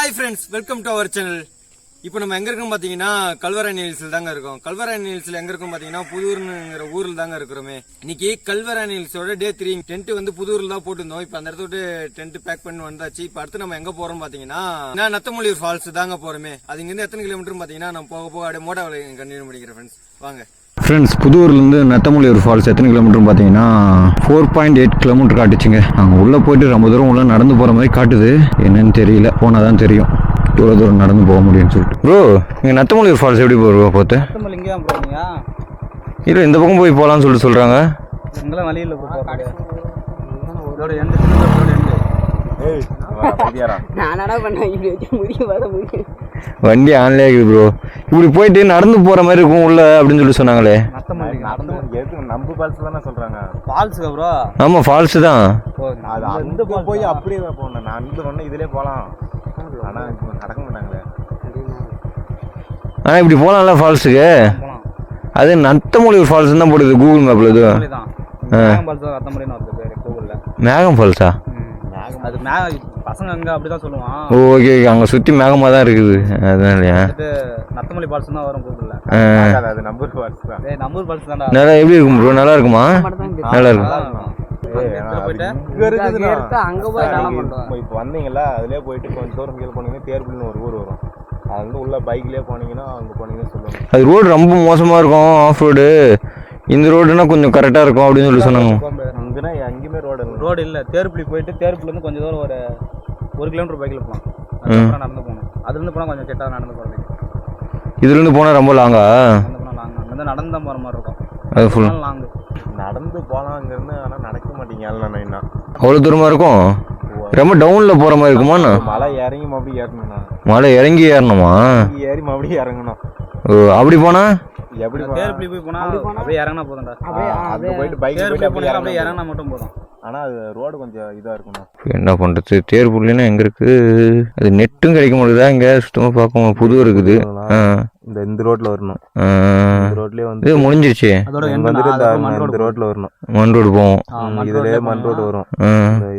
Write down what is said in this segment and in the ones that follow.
Hi friends, welcome to our channel. இப்போ நம்ம எங்கே இருக்கோம் பார்த்தீங்கன்னா கல்வராயன் ஹில்ஸில் தாங்க இருக்கோம். கல்வராயன் ஹில்ஸில் எங்கே இருக்கோம் பார்த்தீங்கன்னா புதூர்னுங்கிற ஊரில் தாங்க இருக்கிறோமே. இன்னைக்கு கல்வராயன் ஹில்ஸோட டே 3 டென்ட் வந்து புதூரில் தான் போட்டுருந்தோம். இப்போ அந்த இடத்துல டென்ட் பேக் பண்ணி வந்தாச்சு. இப்போ அடுத்து நம்ம எங்கே போகிறோம் பார்த்தீங்கன்னா நத்தமொழியூர் ஃபால்ஸ் தாங்க போகிறோமே. அது இங்கேருந்து எத்தனை கிலோமீட்டர் பார்த்தீங்கன்னா நம்ம போக போக அப்படியே மோட்டாவில் கண்டினியூ பண்ணிக்கிறேன் ஃப்ரெண்ட்ஸ். வாங்க ஃப்ரெண்ட்ஸ், புதூர்லேருந்து நத்தமொழியூர் ஃபால்ஸ் எத்தனை கிலோமீட்டர் பார்த்தீங்கன்னா 4.8 கிலோமீட்டர் காட்டுச்சுங்க. நாங்கள் உள்ளே போயிட்டு ரொம்ப தூரம் உள்ளே நடந்து போகிற மாதிரி காட்டுது. என்னன்னு தெரியல, போனால் தான் தெரியும் இவ்வளோ தூரம் நடந்து போக முடியும்னு சொல்லிட்டு. ப்ரோ, இங்கே நத்தமொழியூர் ஃபால்ஸ் எப்படி போகிறோம் பார்த்து? இங்கே தான் போகிறீங்க? இல்லை, இந்த பக்கம் போய் போகலான்னு சொல்லிட்டு சொல்கிறாங்க. எங்கெல்லாம் வழியில் வண்டி ஆன்லே இருக்குது ப்ரோ. இப்படி போயிட்டு நடந்து போகிற மாதிரி இருக்கும் உள்ள அப்படின்னு சொல்லி சொன்னாங்களே. நம்பு ஃபால்ஸ் தானே சொல்றாங்க. ஃபால்ஸுக்கு ப்ரோ? ஆமாம், ஃபால்ஸு தான். அந்த போய் அப்படியே போகணும். நான் அந்த ஒன்று இதிலே போகலாம், ஆனால் நடக்க மாட்டாங்களே. ஆனால் இப்படி போகலாம்ல ஃபால்ஸுக்கு. அது நத்தமொழியூர் ஃபால்ஸ் தான் போடுது கூகுள் மேப்பில். இது மேகம் ஃபால்ஸா? அது பசங்க அங்கே அப்படி தான் சொல்லுவான். ஓகே, அங்கே சுற்றி மேகமாக தான் இருக்குது. அதுதான் இல்லையா? நத்தமொழி ஃபால்ஸ் தான் வரும் கூகுளில். அது நம்பூர் ஃபால்ஸ் தான். நம்பூர் ஃபால்ஸ் தான்டா. நல்லா எப்படி இருக்கும் ப்ரோ? நல்லா இருக்குமா? நல்லா இருக்கும். இப்போ வந்தீங்களா, அதுலேயே போயிட்டு கொஞ்சம் தூரம் கீழே போனீங்கன்னா தேர்புல்னு ஒரு ஊர் வரும். அது வந்து உள்ள பைக்லேயே போனீங்கன்னா அங்கே போனீங்கன்னு சொல்லுவாங்க. அது ரோடு ரொம்ப மோசமாக இருக்கும், ஆஃப் ரோடு. இந்த ரோடுனா கொஞ்சம் கரெக்டாக இருக்கும் அப்படின்னு சொல்லி சொன்னாங்க. இங்கேனா எங்கேயுமே ரோடு இல்லை. தேர்ப்புலி போயிட்டு தேர்ப்புலேருந்து கொஞ்சம் தூரம் ஒரு 1 கிலோமீட்டர் பைக்கில் போகலாம். அதுக்கப்புறம் நடந்து போகணும். அதுலேருந்து போனால் கொஞ்சம் கெட்டாக நடந்து போகிறது. இதுலேருந்து போனால் ரொம்ப லாங்கா? நடந்து போனால் லாங். அங்கேருந்து நடந்து தான் போகிற மாதிரி இருக்கும். அது ஃபுல் லாங்கு. நடந்து போகலாம் அங்கேருந்து, ஆனால் நடக்க மாட்டீங்க. என்ன அவ்வளோ தூரமாக இருக்கும்? ரொம்ப டவுனில் போகிற மாதிரி இருக்குமாண்ணா? மலை இறங்கி மறுபடியும் ஏறணும்ண்ணா. மலை இறங்கி ஏறணுமா? ஏறி மறுபடியும் இறங்கணும். ஓ, அப்படி போனால் எப்படி? தேர்ப்புலி போய் போனால் அப்படியே இறங்கினா போதும்டா. அப்படியே போயிட்டு பைக் போயிட்டு அப்படியே இறங்கினா மட்டும் போதும். ஆனால் அது ரோடு கொஞ்சம் இதாக இருக்குண்ணா. என்ன பண்ணுறது? தேர்ப்புலின்னா எங்கே இருக்குது? அது நெட்டும் கிடைக்க முடியுதா? இங்கே சுத்தமாக பார்க்க புது இருக்குது. இந்த ரோட்ல வரணும். இந்த ரோட்லயே வந்து இது முடிஞ்சிருச்சு. இந்த ரோட்ல வரணும். மண் ரோடு போவோம். இதுலயே மண் ரோடு வரும்.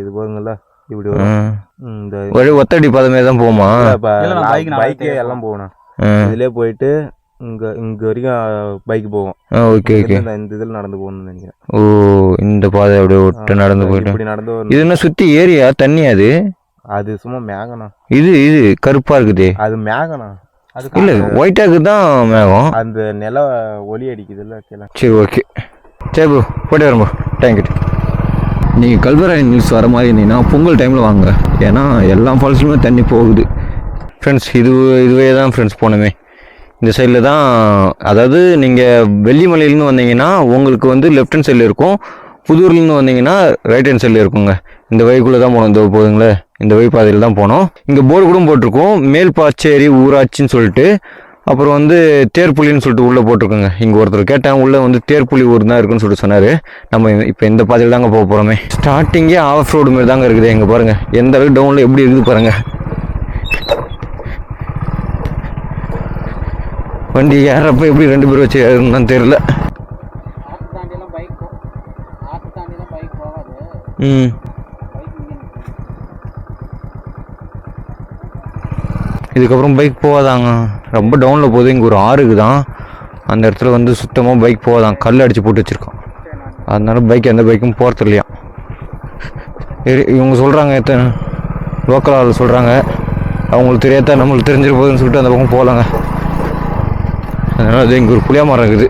இது போகுங்கல்ல, இப்படி வரும். இந்த வழி ஒத்தடி பாதமே தான் போமா? பைக்கே எல்லாம் போகணும். இதுலயே போயிட்டு இங்க வரைக்கும் பைக் போவோம். Okay okay. இந்த இதில் நடந்து போகணும்னு நினைக்கிறேன். ஓ, இந்த பாதை அப்படியே விட்டு நடந்து போயிட்டு இப்படி நடந்து வரணும். இது என்ன சுற்றி ஏரியா தண்ணி? அது சும்மா மேகனா. இது கருப்பா இருக்குது. அது மேகனா. அது இல்ல, ஒயிட்டாக்கு தான் மேகம். அந்த நில ஒலி அடிக்குது இல்ல. சரி, ஓகே. சரி ப்ரோ, போயிட்டு வரேன் ப்ரோ. தேங்க்யூ. நீங்கள் கல்வராயன் ஹில்ஸ் வர மாதிரி இருந்தீங்கன்னா பொங்கல் டைமில் வாங்க. ஏன்னா எல்லா ஃபால்ஸ்லுமே தண்ணி போகுது ஃப்ரெண்ட்ஸ். இதுவே தான் ஃப்ரெண்ட்ஸ் போனோமே. இந்த சைடில் தான், அதாவது நீங்கள் வெள்ளிமலையிலேருந்து வந்தீங்கன்னா உங்களுக்கு வந்து லெஃப்ட் ஹேண்ட் சைடில் இருக்கும். புதூர்லேருந்து வந்தீங்கன்னா ரைட் ஹேண்ட் சைடில் இருக்குங்க. இந்த வழிக்குள்ளே தான் போகணும். இந்த போதுங்களே, இந்த வழி பாதையில் தான் போனோம். இங்கே போர்டு கூட போட்டிருக்கோம், மேல்பாச்சேரி ஊராட்சின்னு சொல்லிட்டு. அப்புறம் வந்து தேர்ப்புலின்னு சொல்லிட்டு உள்ளே போட்டிருக்கோங்க. இங்கே ஒருத்தர் கேட்டேன், உள்ளே வந்து தேர்ப்புலி ஊர் தான் இருக்குன்னு சொல்லிட்டு சொன்னார். நம்ம இப்போ இந்த பாதையில் தாங்க போக போகிறோமே. ஸ்டார்டிங்கே ஆஃப் ரோடு மாதிரி தாங்க இருக்குது. எங்கே பாருங்கள் எந்த அளவுக்கு டவுனில் எப்படி இருக்குது பாருங்கள். வண்டி ஏறப்போ எப்படி 2 பேர் வச்சு ஏறணும்னு தெரியல. இதுக்கப்புறம் பைக் போகாதாங்க, ரொம்ப டவுனில் போகுது. இங்கே ஒரு ஆறுக்கு தான், அந்த இடத்துல வந்து சுத்தமாக பைக் போகாதான். கல் அடித்து போட்டு வச்சுருக்கோம். அதனால பைக் எந்த பைக்கும் போகிறது இல்லையா. இவங்க சொல்கிறாங்க, லோக்கல் ஆள் சொல்கிறாங்க, அவங்களுக்கு தெரியாத நம்மளுக்கு தெரிஞ்சிட போகுதுன்னு சொல்லிட்டு அந்த பக்கம் போகலாங்க. அதனால் அது இங்கே ஒரு புளியா மரம் இருக்குது.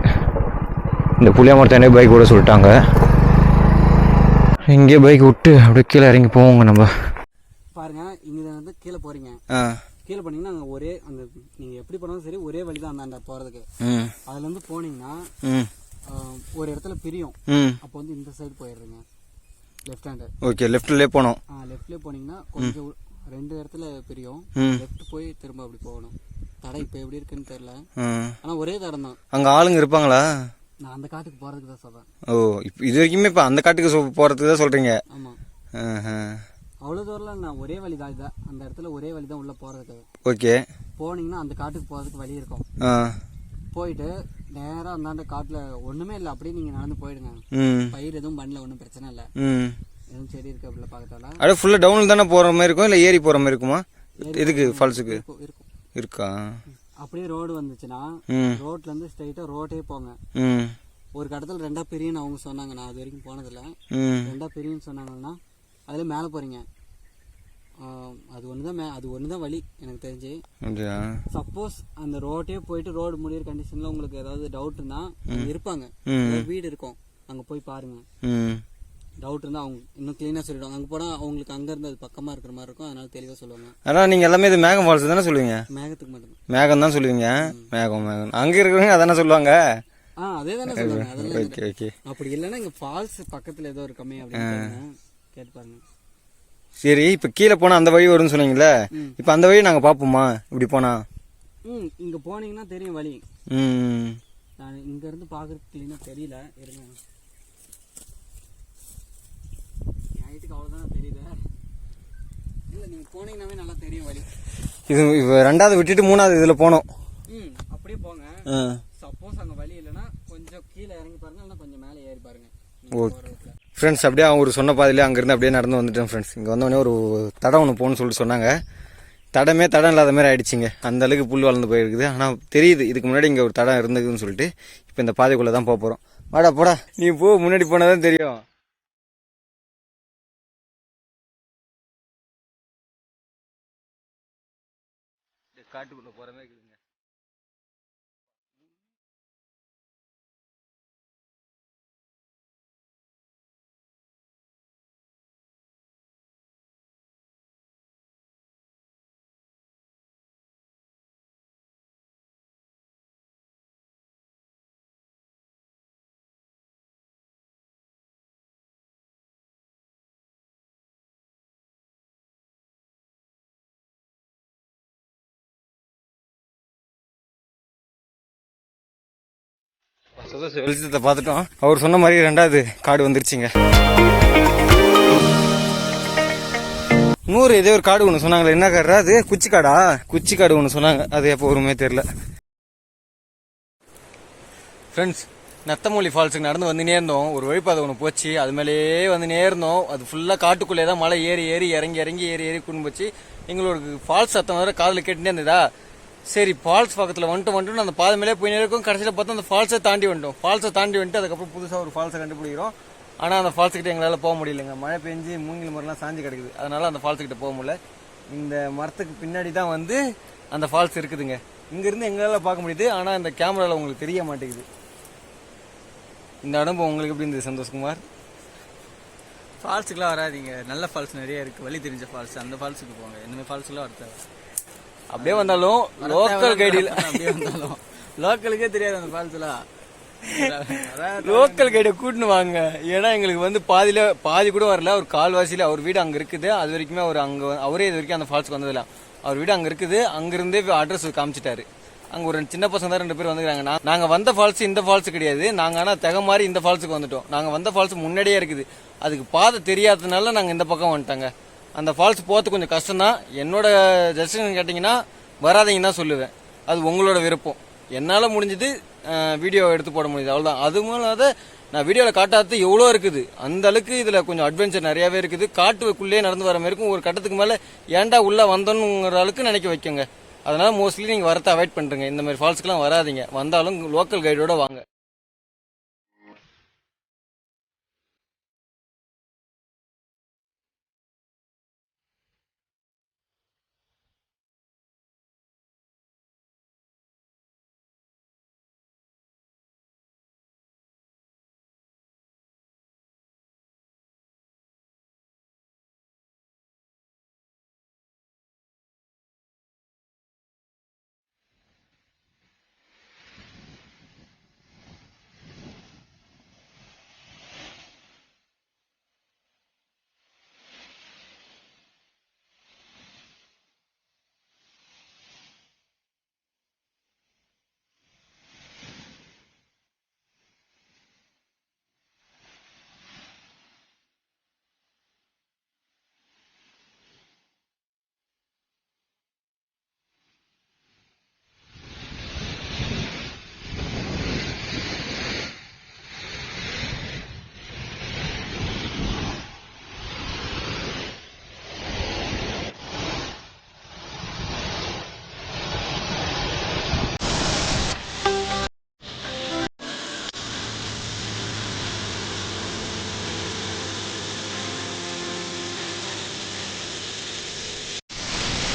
இந்த புளியா மரத்தானே பைக் விட சொல்லிட்டாங்க. இங்கேயே பைக் விட்டு அப்படியே கீழே இறங்கி போவோங்க. நம்ம பாருங்க, இங்கே வந்து கீழே போகிறீங்க. கீழே போனீங்கன்னா அங்கே ஒரே அந்த நீங்கள் எப்படி போனாலும் சரி ஒரே வழி தான் அந்த போகிறதுக்கு. அதுலேருந்து போனீங்கன்னா ஒரு இடத்துல பிரியும். அப்போ வந்து இந்த சைடு போயிடுறீங்க, லெஃப்ட் ஹேண்டு. ஓகே, லெஃப்ட்லேயே போனோம். லெஃப்ட்லேயே போனீங்கன்னா கொஞ்சம் 2 இடத்துல பிரியும். லெஃப்ட் போய் திரும்ப அப்படி போகணும். தடை இப்போ எப்படி இருக்குன்னு தெரியல, ஆனால் ஒரே தடம் தான். அங்கே ஆளுங்க இருப்பாங்களா? நான் அந்த காட்டுக்கு போகிறதுக்கு தான் சொல்கிறேன். ஓ, இப்போ இது வரைக்குமே இப்போ அந்த காட்டுக்கு போகிறதுக்கு தான் சொல்கிறீங்க? ஆமாம். அவ்வளோ தூரம் நான் ஒரே வழி தான். இதான் அந்த இடத்துல ஒரே வழி தான் உள்ளே போகிறதுக்கு. ஓகே. போனீங்கன்னா அந்த காட்டுக்கு போகிறதுக்கு வழி இருக்கும். போயிட்டு நேராக அந்தாண்ட காட்டில் ஒன்றுமே இல்லை, அப்படியே நீங்கள் நடந்து போயிடுங்க. பயிர் எதுவும் பண்ணல, ஒன்றும் பிரச்சனை இல்லை. எதுவும் செடி இருக்கு அப்படில பார்க்கத்தால. அப்படியே ஃபுல்லாக டவுனில் தானே போகிற மாதிரி இருக்கும், இல்லை ஏறி போகிற மாதிரி இருக்குமா? இதுக்கு ஃபால்ஸுக்கு இருக்கும் இருக்கும். இருக்கா? அப்படியே ரோடு வந்துச்சுன்னா ரோட்ல இருந்து ஸ்ட்ரைட்டா ரோட்டே போங்க. ம் ஒரு கடத்துல 2 பிரியுன்னு அவங்க சொன்னாங்க. நான் அது வரைக்கும் போனதில்ல. ம் 2 பிரியுன்னு சொன்னாங்கன்னா அதுல மேல போறீங்க. அது ஒண்ணுதான் வழி எனக்கு தெரிஞ்சு. அப்படியா? சப்போஸ் அந்த ரோட்டே போயிட்டு ரோடு முடியிற கண்டிஷன்ல உங்களுக்கு ஏதாவது டவுட்னா இருப்பாங்க, வீடு இருக்கும், அங்க போய் பாருங்க. டவுட் இருந்தா அவங்க இன்னும் கிளீனா சொல்லிடுவாங்க. அங்க போனா அவங்களுக்கு அங்க இருந்து அது பக்கமா இருக்கிற மாதிரி இருக்கும், அதனால தெளிவா சொல்லுவாங்க. ஆனா நீங்க எல்லாமே இது மேகம் ஃபால்ஸ் தானே சொல்லுவீங்க? மேகத்துக்கு மட்டும் மேகம் தான் சொல்லுவீங்க. மேகம் அங்க இருக்கிறவங்க அதானே சொல்லுவாங்க. அதே தானே சொல்லுவாங்க. அதெல்லாம் ஓகே ஓகே. அப்படி இல்லைன்னா இங்க ஃபால்ஸ் பக்கத்துல ஏதோ ஒரு கம்மி அப்படின்னு கேட்டு பாருங்க. சரி, இப்ப கீழே போனா அந்த வழி வரும்னு சொன்னீங்கல்ல, இப்ப அந்த வழி நாங்க பாப்போமா இப்படி போனா? இங்க போனீங்கன்னா தெரியும் வழி. ம் நான் இங்க இருந்து பாக்குறதுக்கு கிளீனா தெரியல, இருங்க. நைட்டுக்கு அவ்வளவுதான் தெரியல. இல்ல நீங்க போனீங்கன்னாவே நல்லா தெரியும் வழி. இது 2வது விட்டுட்டு 3வது இதுல போனோம். அப்படியே போங்க. சப்போஸ் அங்க வழி இல்லைன்னா கொஞ்சம் கீழே இறங்கி பாருங்க, இல்லைன்னா கொஞ்சம் மேலே ஏறி பாருங்க. ஃப்ரெண்ட்ஸ், அப்படியே அவங்க சொன்ன பாதையிலே அங்கேருந்து அப்படியே நடந்து வந்துட்டேன் ஃப்ரெண்ட்ஸ். இங்கே வந்தோடனே ஒரு தடம் ஒன்று போகணும்னு சொல்லிட்டு சொன்னாங்க. தடம் இல்லாத மாதிரி ஆயிடுச்சிங்க. அந்த அளவுக்கு புல் வளர்ந்து போயிருக்குது. ஆனால் தெரியுது இதுக்கு முன்னாடி இங்கே ஒரு தடம் இருந்ததுன்னு சொல்லிட்டு. இப்போ இந்த பாதைக்குள்ளே தான் போக போகிறோம். வாடா போடா, நீ போ, முன்னாடி போனால் தான் தெரியும். காட்டுக்குள்ளே போகிற மாதிரி இருக்குதுங்க. வெளிச்சத்தை பார்த்துட்டோம். அவர் சொன்ன மாதிரி 2வது காடு வந்துருச்சுங்க. 100 ஏதோ ஒரு காடு ஒன்று சொன்னாங்களே, என்ன காடு அது? குச்சிக்காடா? குச்சிக்காடு ஒன்று சொன்னாங்க, அது எப்போ வருமே தெரியல. ஃப்ரெண்ட்ஸ், நத்தமொழி ஃபால்ஸுக்கு நடந்து வந்துனே இருந்தோம். ஒரு வழிபாதை ஒன்று போச்சு, அது மேலேயே வந்துனே இருந்தோம். அது ஃபுல்லாக காட்டுக்குள்ளே தான் மலை ஏறி இறங்கி கொண்டு போச்சு. எங்களோட ஃபால்ஸ் சத்தம் வர காதில் கேட்டுட்டே இருந்ததா. சரி, ஃபால்ஸ் பக்கத்தில் வந்துட்டு அந்த பாதை மேலே போய் இருக்கும். கடைசியில் பார்த்தா அந்த ஃபால்ஸை தாண்டி வந்துட்டு அதுக்கப்புறம் புதுசாக ஒரு ஃபால்ஸை கண்டுபிடிக்கிறோம். ஆனால் அந்த ஃபால்ஸுக்கிட்ட எங்களால் போக முடியலைங்க. மழை பெஞ்சு மூங்கில் மரம்லாம் சாஞ்சு கிடக்குது. அதனால அந்த ஃபால்ஸுக்கிட்ட போக முடியல. இந்த மரத்துக்கு பின்னாடி தான் வந்து அந்த ஃபால்ஸ் இருக்குதுங்க. இங்கேருந்து எங்களால் பார்க்க முடியுது, ஆனால் இந்த கேமராவில் உங்களுக்கு தெரிய மாட்டேங்குது. இந்த அனுபவம் உங்களுக்கு எப்படி இருந்தது சந்தோஷ்குமார்? ஃபால்ஸுக்குலாம் வராதிங்க, நல்ல ஃபால்ஸ் நிறைய இருக்குது, வழி தெரிஞ்ச ஃபால்ஸ், அந்த ஃபால்ஸுக்கு போங்க. இந்த ஃபால்ஸுக்குலாம் வரது அப்படியே வந்தாலும் லோக்கல் கைடில் அப்படியே வந்தாலும் லோக்கலுக்கே தெரியாது அந்த ஃபால்ஸ்லாம். லோக்கல் கைடை கூட்டின்னு வாங்க. ஏன்னா எங்களுக்கு வந்து பாதி கூட வரல. ஒரு கால்வாசியில் அவர் வீடு அங்கே இருக்குது. அது வரைக்குமே அவர் அவரே இது வரைக்கும் அந்த ஃபால்ஸுக்கு வந்ததில்ல. அவர் வீடு அங்கே இருக்குது. அங்கிருந்தே அட்ரஸ் காமிச்சிட்டாரு. அங்கே ஒரு சின்ன பசங்க தான் 2 பேர் வந்துக்கிறாங்க. நாங்கள் வந்த ஃபால்ஸ் இந்த ஃபால்ஸ் கிடையாது. நாங்கள் ஆனால் தெக மாதிரி இந்த ஃபால்ஸுக்கு வந்துட்டோம். நாங்கள் வந்த ஃபால்ஸ் முன்னாடியே இருக்குது. அதுக்கு பாதை தெரியாததுனால நாங்கள் இந்த பக்கம் வந்துட்டாங்க. அந்த ஃபால்ஸ் போகிறது கொஞ்சம் கஷ்டம்தான். என்னோட ஜஸ்டின் கேட்டிங்கன்னா வராதிங்கன்னா சொல்லுவேன். அது உங்களோட விருப்பம். என்னால் முடிஞ்சது வீடியோ எடுத்து போட முடியுது, அவ்வளோதான். அது மூலம் நான் வீடியோவில் காட்டாதது எவ்வளோ இருக்குது. அந்த அளவுக்கு இதில் கொஞ்சம் அட்வென்ச்சர் நிறையாவே இருக்குது. காட்டுக்குள்ளேயே நடந்து வர மாதிரி இருக்கும். ஒரு கட்டத்துக்கு மேலே ஏன்டா உள்ளே வந்தோன்னுங்கிற அளவுக்கு நினைக்க வைக்குங்க. அதனால மோஸ்ட்லி நீங்கள் வரத்தை அவாய்ட் பண்ணுறீங்க. இந்த மாதிரி ஃபால்ஸ்க்குலாம் வராதிங்க. வந்தாலும் லோக்கல் கைடோட வாங்க.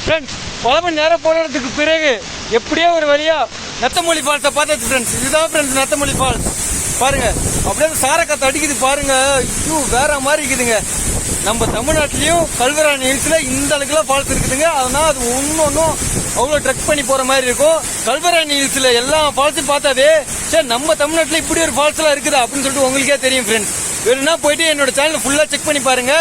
ஃப்ரெண்ட்ஸ் பல மணி நேரம் போராட்டத்துக்கு பிறகு எப்படியோ ஒரு வழியா நத்தமொழி ஃபால்ஸை பார்த்தாச்சு ஃப்ரெண்ட்ஸ். இதுதான் ஃப்ரெண்ட்ஸ் நத்தமொழி ஃபால்ஸ். பாருங்க அப்படியே சாரக்காத்து அடிக்குது பாருங்க. ஐயோ வேற மாதிரி இருக்குதுங்க. நம்ம தமிழ்நாட்டிலையும் கல்வராயன் ஹில்ஸ்ல இந்த அளவுக்குலாம் ஃபால்ஸ் இருக்குதுங்க. அதனால அது ஒன்னும் அவ்வளோ ட்ரெக் பண்ணி போற மாதிரி இருக்கும். கல்வராயன் ஹில்ஸ்ல எல்லா ஃபால்ஸும் பார்த்தாவே சரி நம்ம தமிழ்நாட்டில் இப்படி ஒரு ஃபால்ஸ் எல்லாம் இருக்குதா அப்படின்னு சொல்லிட்டு உங்களுக்கே தெரியும் ஃப்ரெண்ட்ஸ். வேணும்னா போயிட்டு என்னோட சேனல் ஃபுல்லா செக் பண்ணி பாருங்க.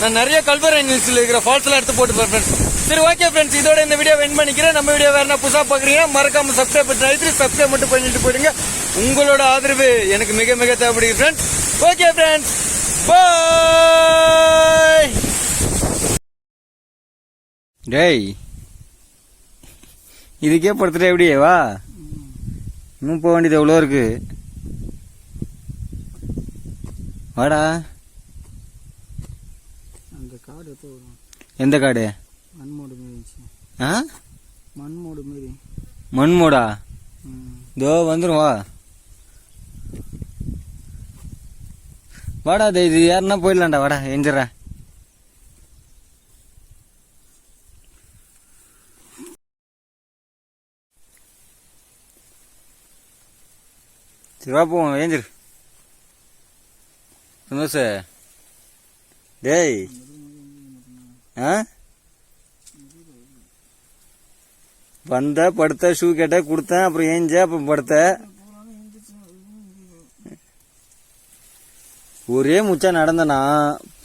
நான் நிறைய கல்வராயன் ஹில்ஸ்ல இருக்கிற ஃபால்ஸ் எல்லாம் எடுத்து போட்டு ஃப்ரெண்ட்ஸ். சரி ஓகே ஃப்ரெண்ட்ஸ், இதோட இந்த வீடியோ எண்ட் பண்ணிக்கிறேன். நம்ம வீடியோ வேற என்ன புதுசா பாக்குறீங்கன்னா மறக்காம சப்ஸ்கிரைப் பண்ணி சப்ஸ்கிரைப் மட்டும் பண்ணிட்டு போயிடுங்க. உங்களோட ஆதரவு எனக்கு மிக மிக தேவைப்படுது ஃப்ரெண்ட்ஸ். ஓகே ஃப்ரெண்ட்ஸ், பாய். டேய் இதுக்கே படுத்துட்டு எப்படியே வா, இன்னும் போக வேண்டியது எவ்வளோ இருக்கு. வாடா. அந்த காடு எப்போ வரும்? எந்த காடு? மண்மோடு மாரி. ஆ மண்மோடு மாரி. மண்மோடா? இதோ வந்துடும் வா. வாடா இது யாருன்னா போயிடலாம்டா. வாடா எஞ்சிடற. சரி வா போவோம். ஏஞ்சிரு சந்தோஷ. டேய் ஆ வந்த படுத்த ஷூ கேட்ட கொடுத்தேன், அப்புறம் ஏஞ்ச அப்புறம் படுத்த. ஒரே முச்சா நடந்தனா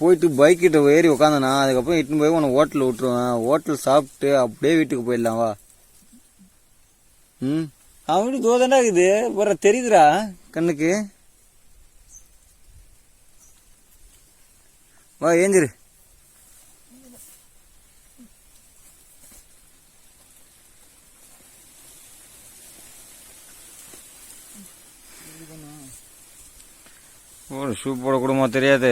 போயிட்டு பைக் கிட்ட ஏறி உக்காந்தனா அதுக்கப்புறம் இட்டுன்னு போய் உன்னை ஹோட்டலில் விட்டுருவேன். ஹோட்டல் சாப்பிட்டு அப்படியே வீட்டுக்கு போயிடலாம் வா. ம் அப்படி தோதண்டா இருக்குது வர தெரியுதுடா கண்ணுக்கு. வா ஏஞ்சிரு. ஷூ போட கூடமா தெரியாது.